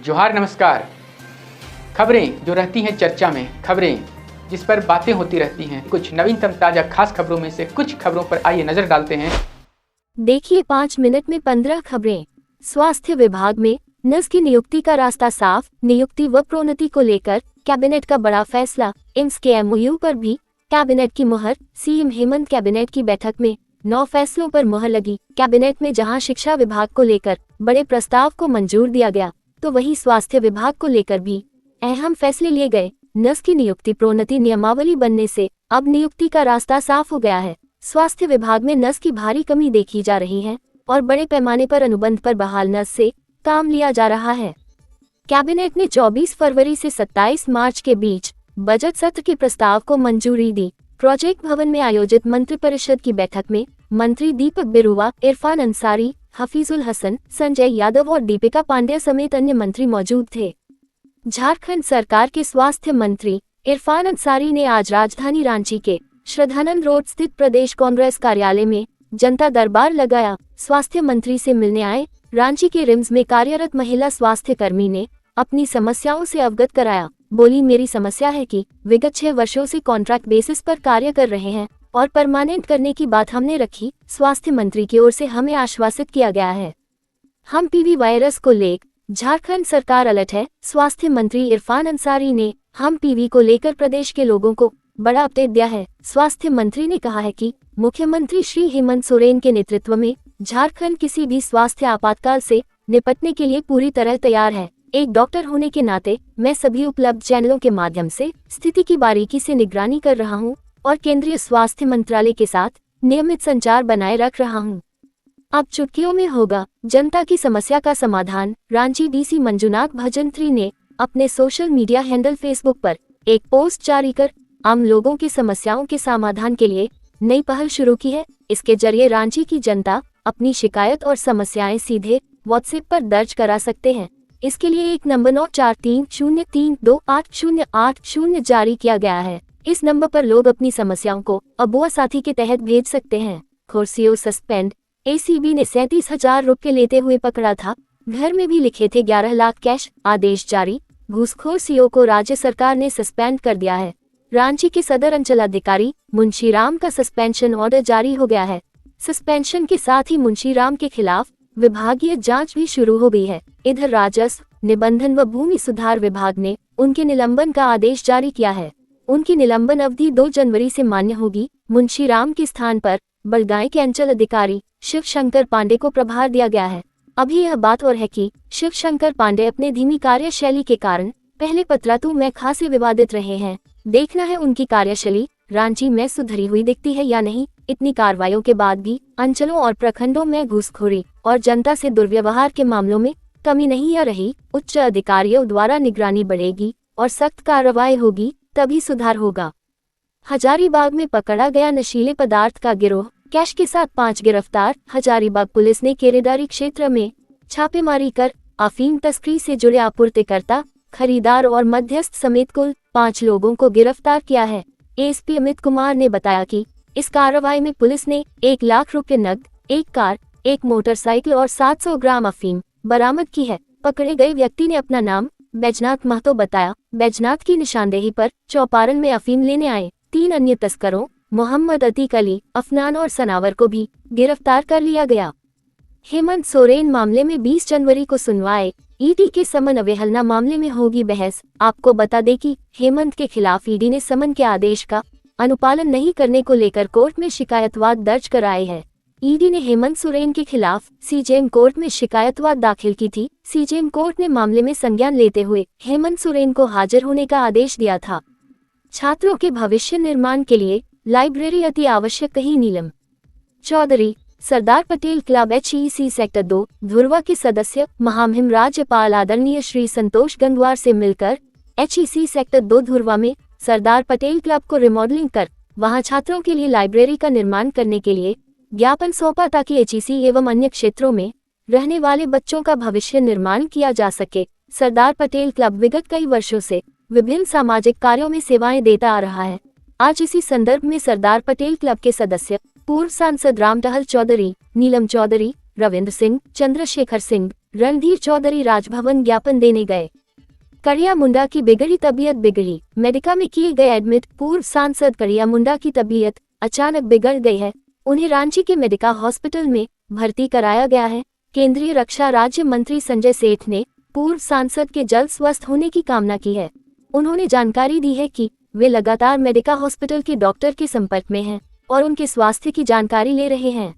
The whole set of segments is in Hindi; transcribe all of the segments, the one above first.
जोहार नमस्कार। खबरें जो रहती हैं चर्चा में, खबरें जिस पर बातें होती रहती हैं, कुछ नवीनतम ताजा खास खबरों में से कुछ खबरों पर आइए नजर डालते हैं। देखिए 5 मिनट में 15 खबरें। स्वास्थ्य विभाग में नर्स की नियुक्ति का रास्ता साफ, नियुक्ति व प्रोन्नति को लेकर कैबिनेट का बड़ा फैसला। एम्स के एमओयू पर भी कैबिनेट की मुहर। सीएम हेमंत कैबिनेट की बैठक में 9 फैसलों पर मुहर लगी। कैबिनेट में जहां शिक्षा विभाग को लेकर बड़े प्रस्ताव को मंजूर दिया गया, तो वहीं स्वास्थ्य विभाग को लेकर भी अहम फैसले लिए गए। नर्स की नियुक्ति प्रोन्नति नियमावली बनने से अब नियुक्ति का रास्ता साफ हो गया है। स्वास्थ्य विभाग में नर्स की भारी कमी देखी जा रही है और बड़े पैमाने पर अनुबंध पर बहाल नर्स से काम लिया जा रहा है। कैबिनेट ने 24 फरवरी से 27 मार्च के बीच बजट सत्र के प्रस्ताव को मंजूरी दी। प्रोजेक्ट भवन में आयोजित मंत्रिपरिषद की बैठक में मंत्री दीपक बिरुवा, इरफान अंसारी, हफीजुल हसन, संजय यादव और दीपिका पांड्या समेत अन्य मंत्री मौजूद थे। झारखंड सरकार के स्वास्थ्य मंत्री इरफान अंसारी ने आज राजधानी रांची के श्रद्धानंद रोड स्थित प्रदेश कांग्रेस कार्यालय में जनता दरबार लगाया। स्वास्थ्य मंत्री से मिलने आए रांची के रिम्स में कार्यरत महिला स्वास्थ्य कर्मी ने अपनी समस्याओं से अवगत कराया। बोली, मेरी समस्या है कि विगत 6 वर्षों से कॉन्ट्रैक्ट बेसिस पर कार्य कर रहे हैं और परमानेंट करने की बात हमने रखी। स्वास्थ्य मंत्री की ओर से हमें आश्वासित किया गया है हम पीवी वायरस को लेकर झारखंड सरकार अलर्ट है। स्वास्थ्य मंत्री इरफान अंसारी ने हम पीवी को लेकर प्रदेश के लोगों को बड़ा अपडेट दिया है। स्वास्थ्य मंत्री ने कहा है कि मुख्यमंत्री श्री हेमंत सोरेन के नेतृत्व में झारखंड किसी भी स्वास्थ्य आपातकाल से निपटने के लिए पूरी तरह तैयार है। एक डॉक्टर होने के नाते मैं सभी उपलब्ध चैनलों के माध्यम से स्थिति की बारीकी से निगरानी कर रहा हूं और केंद्रीय स्वास्थ्य मंत्रालय के साथ नियमित संचार बनाए रख रहा हूं। अब चुटकियों में होगा जनता की समस्या का समाधान। रांची डीसी मंजुनाथ भजंत्री ने अपने सोशल मीडिया हैंडल फेसबुक पर एक पोस्ट जारी कर आम लोगों की समस्याओं के समाधान के लिए नई पहल शुरू की है। इसके जरिए रांची की जनता अपनी शिकायत और समस्याएं सीधे व्हाट्सएप पर दर्ज करा सकते हैं। इसके लिए एक नंबर 9430328080 जारी किया गया है। इस नंबर पर लोग अपनी समस्याओं को अबुआ साथी के तहत भेज सकते हैं। खुर्सियों सस्पेंड। एसीबी ने 37,000 रुपये लेते हुए पकड़ा था। घर में भी लिखे थे 11 लाख कैश। आदेश जारी। घूसखोर सीओ को राज्य सरकार ने सस्पेंड कर दिया है। रांची के सदर अंचलाधिकारी मुंशीराम का सस्पेंशन ऑर्डर जारी हो गया है। सस्पेंशन के साथ ही मुंशीराम के खिलाफ विभागीय जांच भी शुरू हो गई है। इधर राजस्व, निबंधन व भूमि सुधार विभाग ने उनके निलंबन का आदेश जारी किया है। उनकी निलंबन अवधि 2 जनवरी से मान्य होगी। मुंशीराम के स्थान पर बलगाई के अंचल अधिकारी शिव शंकर पांडे को प्रभार दिया गया है। अभी यह बात और है कि शिव शंकर पांडे अपने धीमी कार्यशैली के कारण पहले पतरातू में खासे विवादित रहे हैं। देखना है उनकी कार्यशैली रांची में सुधरी हुई दिखती है या नहीं। इतनी कार्रवाइयों के बाद भी अंचलों और प्रखंडों में घूसखोरी और जनता से दुर्व्यवहार के मामलों में कमी नहीं आ रही। उच्च अधिकारियों द्वारा निगरानी बढ़ेगी और सख्त कार्रवाई होगी, तभी सुधार होगा। हजारीबाग में पकड़ा गया नशीले पदार्थ का गिरोह, कैश के साथ 5 गिरफ्तार। हजारीबाग पुलिस ने केरेडारी क्षेत्र में छापेमारी कर अफीम तस्करी से जुड़े आपूर्तिकर्ता, खरीदार और मध्यस्थ समेत कुल 5 लोगों को गिरफ्तार किया है। एसपी अमित कुमार ने बताया कि इस कार्रवाई में पुलिस ने 1 लाख रुपए नकद, 1 कार, 1 मोटरसाइकिल और 700 ग्राम अफीम बरामद की है। पकड़े गए व्यक्ति ने अपना नाम बैजनाथ महतो बताया। बैजनाथ की निशानदेही पर चौपारण में अफीम लेने आए 3 अन्य तस्करों मोहम्मद अतीक अली, अफनान और सनावर को भी गिरफ्तार कर लिया गया। हेमंत सोरेन मामले में 20 जनवरी को सुनवाई। ईडी के समन अवहेलना मामले में होगी बहस। आपको बता दें कि हेमंत के खिलाफ ईडी ने समन के आदेश का अनुपालन नहीं करने को लेकर कोर्ट में शिकायतवाद दर्ज कराई है। ईडी ने हेमंत सोरेन के खिलाफ सीजेएम कोर्ट में शिकायतवाद दाखिल की थी। सीजेएम कोर्ट ने मामले में संज्ञान लेते हुए हेमंत सोरेन को हाजिर होने का आदेश दिया था। छात्रों के भविष्य निर्माण के लिए लाइब्रेरी अति आवश्यक, कही Neelam Chaudhary. Sardar Patel club HEC sector 2 Dhurwa के सदस्य महामहिम राज्यपाल आदरणीय श्री संतोष गंगवार से मिलकर HEC सेक्टर 2 धुरवा में सरदार पटेल क्लब को रिमॉडलिंग कर वहां छात्रों के लिए लाइब्रेरी का निर्माण करने के लिए ज्ञापन सौंपा, ताकि HEC एवं अन्य क्षेत्रों में रहने वाले बच्चों का भविष्य निर्माण किया जा सके। सरदार पटेल क्लब विगत कई वर्षों से विभिन्न सामाजिक कार्यों में सेवाएं देता आ रहा है। आज इसी संदर्भ में सरदार पटेल क्लब के सदस्य पूर्व सांसद रामटहल चौधरी, नीलम चौधरी, रविंद्र सिंह, चंद्रशेखर सिंह, रणधीर चौधरी राजभवन ज्ञापन देने गए। करिया मुंडा की बिगड़ी तबीयत बिगड़ी, मेडिका में किए गए एडमिट। पूर्व सांसद करिया मुंडा की तबीयत अचानक बिगड़ गई है। उन्हें रांची के मेडिका हॉस्पिटल में भर्ती कराया गया है। केंद्रीय रक्षा राज्य मंत्री संजय सेठ ने पूर्व सांसद के जल्द स्वस्थ होने की कामना की है। उन्होंने जानकारी दी है कि वे लगातार मेडिका हॉस्पिटल के डॉक्टर के संपर्क में हैं और उनके स्वास्थ्य की जानकारी ले रहे हैं।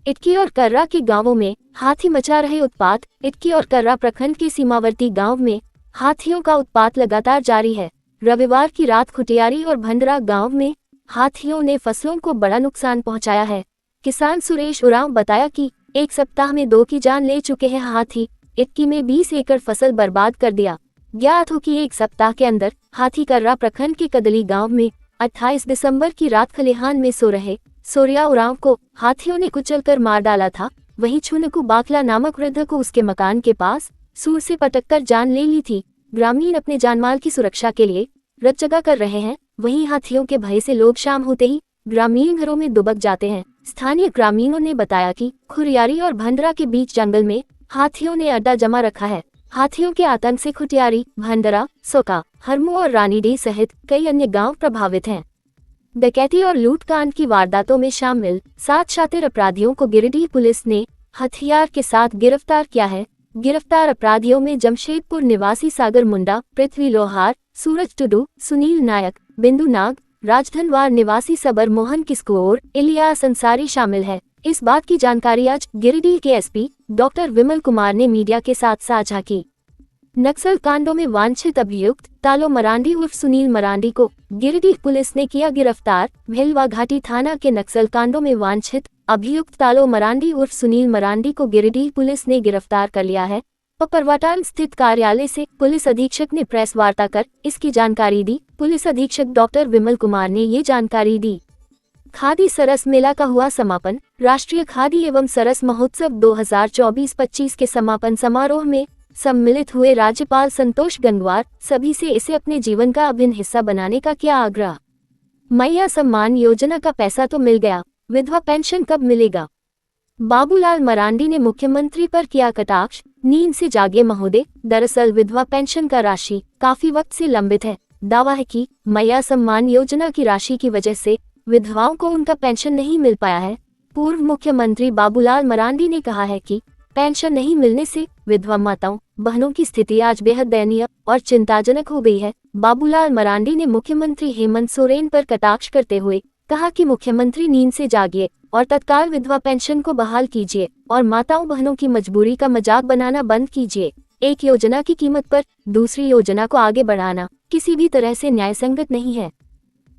इटकी और कर्रा के गांवों में हाथी मचा रहे उत्पात। इटकी और कर्रा प्रखंड के सीमावर्ती गांव में हाथियों का उत्पात लगातार जारी है। रविवार की रात खुटियारी और भंडरा गांव में हाथियों ने फसलों को बड़ा नुकसान पहुंचाया है। किसान सुरेश उरांव बताया कि एक सप्ताह में 2 की जान ले चुके हैं हाथी। इटकी में 20 एकड़ फसल बर्बाद कर दिया। ज्ञात हो कि एक सप्ताह के अंदर हाथी कर्रा प्रखंड के कदली गांव में 28 दिसंबर की रात खलिहान में सो रहे सोरिया उरांव को हाथियों ने कुचलकर मार डाला था। वहीं छुनकू बाखला नामक वृद्ध को उसके मकान के पास सूर से पटककर जान ले ली थी। ग्रामीण अपने जानमाल की सुरक्षा के लिए रतजगा कर रहे हैं। वहीं हाथियों के भय से लोग शाम होते ही ग्रामीण घरों में दुबक जाते हैं। स्थानीय ग्रामीणों ने बताया कि खुरियारी और भंडरा के बीच जंगल में हाथियों ने अड्डा जमा रखा है। हाथियों के आतंक से खुटियारी, भंडरा, सोका, हरमू और रानीडीह सहित कई अन्य गांव प्रभावित हैं। डकैती और लूटकांड की वारदातों में शामिल 7 शातिर अपराधियों को गिरिडीह पुलिस ने हथियार के साथ गिरफ्तार किया है। गिरफ्तार अपराधियों में जमशेदपुर निवासी सागर मुंडा, पृथ्वी लोहार, सूरज टुडू, सुनील नायक, बिंदु नाग, राजधनवार निवासी सबर मोहन किस्कुओर, इलियास अंसारी शामिल है। इस बात की जानकारी आज गिरिडीह के एसपी डॉक्टर विमल कुमार ने मीडिया के साथ साझा की। नक्सल कांडों में वांछित अभियुक्त तालो मरांडी उर्फ सुनील मरांडी को गिरिडीह पुलिस ने किया गिरफ्तार। भेलवा घाटी थाना के नक्सल कांडों में वांछित अभियुक्त तालो मरांडी उर्फ सुनील मरांडी को गिरिडीह पुलिस ने गिरफ्तार कर लिया है। पपरवाटान स्थित कार्यालय से पुलिस अधीक्षक ने प्रेस वार्ता कर इसकी जानकारी दी। पुलिस अधीक्षक डॉक्टर विमल कुमार ने ये जानकारी दी। खादी सरस मेला का हुआ समापन। राष्ट्रीय खादी एवं सरस महोत्सव 2024-25 के समापन समारोह में सम्मिलित हुए राज्यपाल संतोष गंगवार सभी से इसे अपने जीवन का अभिन्न हिस्सा बनाने का किया आग्रह। मैया सम्मान योजना का पैसा तो मिल गया, विधवा पेंशन कब मिलेगा? बाबूलाल मरांडी ने मुख्यमंत्री पर किया कटाक्ष। नींद से जागे महोदय, दरअसल विधवा पेंशन का राशि काफी वक्त से लंबित है। दावा है कि मैया सम्मान योजना की राशि की वजह से विधवाओं को उनका पेंशन नहीं मिल पाया है। पूर्व मुख्यमंत्री बाबूलाल मरांडी ने कहा है कि पेंशन नहीं मिलने से विधवा माताओं बहनों की स्थिति आज बेहद दयनीय और चिंताजनक हो गई है। बाबूलाल मरांडी ने मुख्यमंत्री हेमंत सोरेन पर कटाक्ष करते हुए कहा कि मुख्यमंत्री नींद से जागिए और तत्काल विधवा पेंशन को बहाल कीजिए और माताओं बहनों की मजबूरी का मजाक बनाना बंद कीजिए। एक योजना की कीमत पर दूसरी योजना को आगे बढ़ाना किसी भी तरह से न्यायसंगत नहीं है।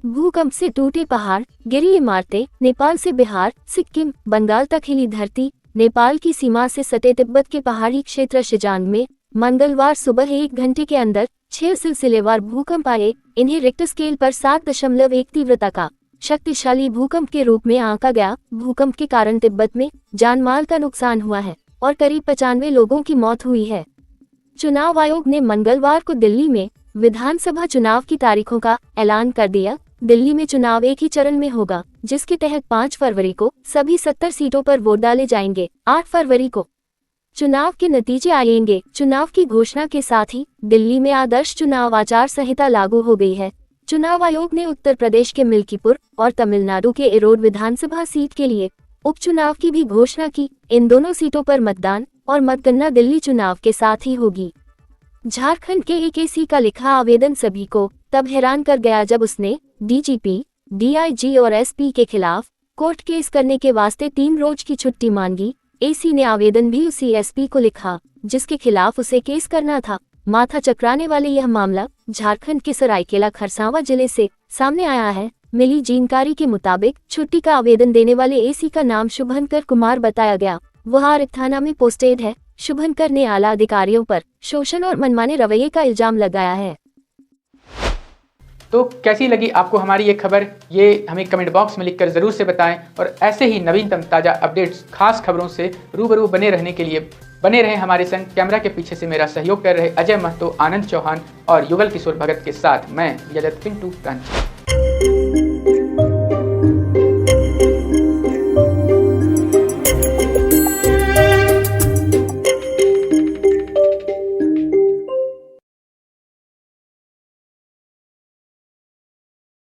भूकंप से टूटे पहाड़, गिरी इमारतें। नेपाल से बिहार, सिक्किम, बंगाल तक हिली धरती। नेपाल की सीमा से सटे तिब्बत के पहाड़ी क्षेत्र शिजांग में मंगलवार सुबह 1 घंटे के अंदर 6 सिलसिलेवार भूकंप आए। इन्हें रिक्टर स्केल पर 7.1 तीव्रता का शक्तिशाली भूकंप के रूप में आंका गया। भूकंप के कारण तिब्बत में जानमाल का नुकसान हुआ है और करीब 95 लोगों की मौत हुई है। चुनाव आयोग ने मंगलवार को दिल्ली में विधानसभा चुनाव की तारीखों का ऐलान कर दिया। दिल्ली में चुनाव एक ही चरण में होगा, जिसके तहत 5 फरवरी को सभी 70 सीटों पर वोट डाले जाएंगे। 8 फरवरी को चुनाव के नतीजे आएंगे। चुनाव की घोषणा के साथ ही दिल्ली में आदर्श चुनाव आचार संहिता लागू हो गई है। चुनाव आयोग ने उत्तर प्रदेश के मिल्कीपुर और तमिलनाडु के एरोड विधानसभा सीट के लिए उपचुनाव की भी घोषणा की। इन दोनों सीटों पर मतदान और मतगणना दिल्ली चुनाव के साथ ही होगी। झारखंड के एक एसी का लिखा आवेदन सभी को तब हैरान कर गया जब उसने डीजीपी, डीआईजी और एसपी के खिलाफ कोर्ट केस करने के वास्ते 3 रोज की छुट्टी मांगी। एसी ने आवेदन भी उसी एसपी को लिखा जिसके खिलाफ उसे केस करना था। माथा चकराने वाले यह मामला झारखंड के सरायकेला खरसावां जिले से सामने आया है। मिली जानकारी के मुताबिक छुट्टी का आवेदन देने वाले एसी का नाम शुभंकर कुमार बताया गया। वह आरिफ थाना में पोस्टेड है। शुभंकर ने आला अधिकारियों पर शोषण और मनमाने रवैये का इल्जाम लगाया है। तो कैसी लगी आपको हमारी ये खबर, ये हमें कमेंट बॉक्स में लिखकर ज़रूर से बताएं और ऐसे ही नवीनतम ताज़ा अपडेट्स, खास खबरों से रूबरू बने रहने के लिए बने रहें हमारे संग। कैमरा के पीछे से मेरा सहयोग कर रहे अजय महतो, आनंद चौहान और युगल किशोर भगत के साथ मैं यजत पिंटू रांची।